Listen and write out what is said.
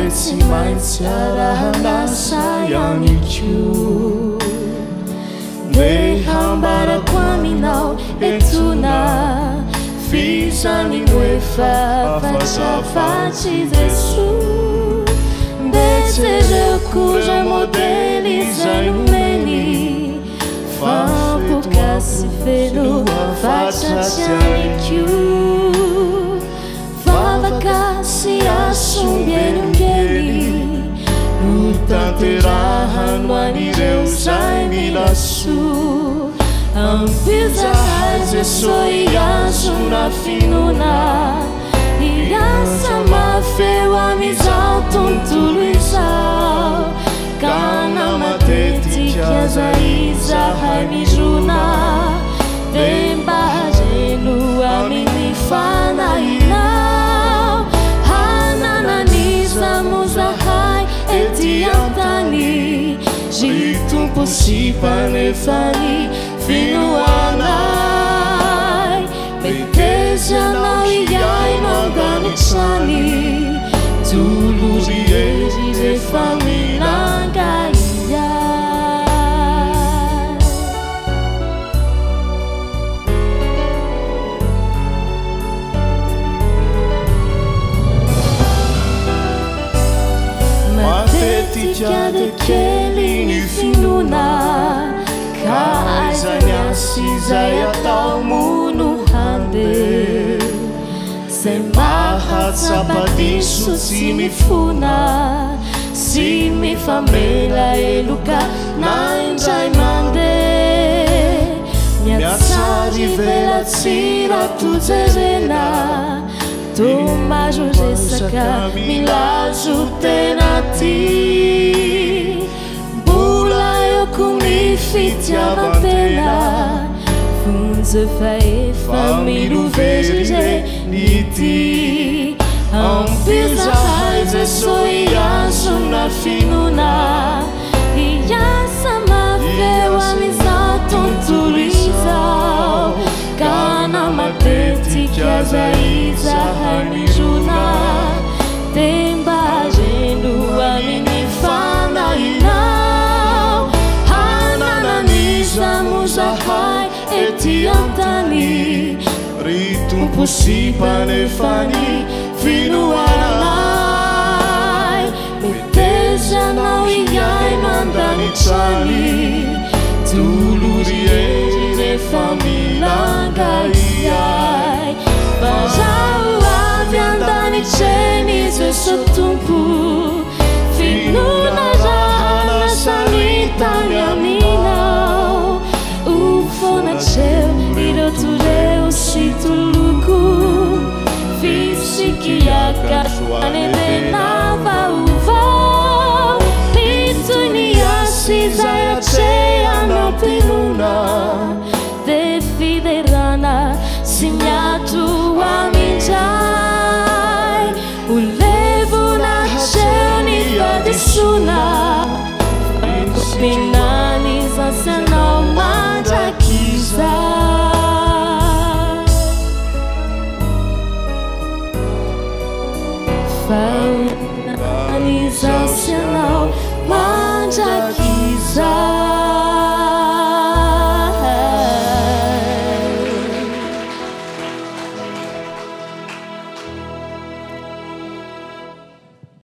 de tsy maintsy arahanasa ihany ko de hambarako aminao etona fizany hoe fahafasafatsy Jesos de jereko ra modely izay omeny fampoka sy feno fatratsy ihany ko vavaka sy asombenongeny no tanterahano anireo zay milaso ampizahai Jesosy iazona finona iasa mafeo amizao tontolo izao kana matetika zay izahay mizona de mba reno amin'ny fanahinao hanananiza mo zahay ety antany ry tompo sy mpanefany finoanay metezy anao iay mandanitrany tolory ery rehefa milanga iay matetika de kely ny finona ka aizany asy zay atao mono handeha zay mahatsapadiso tsy mifona sy mifamela eloka na indray mandeha miatsary velatsy ratojerena tomaro resaka milazo tena ty mbola eoko ny fitiavan-tena vonjy fa efa milovereny ty ampizahay Jesosy iazona finona iasa mafeo amizao tontolo izao kana matetika zay izahay mizona de mba reno amin'ny fanahinao hanananiza mo zahay ety antany ry tompo sy mpanefany finoanay metezy anao iay mandanitrany tolory ery rehefa milanga iay fa zaho avy andanitreny Jesosy tompo finona raha nasany tany aminao ufonatreo ireo toreo sy toloko fisikiaka anendena vaovao nitoy ny asy zay atrehanao pinona de fiderana sy miato amindray ho levona hatreo ny fadisona finany zasanao mandrakiza finany zasanao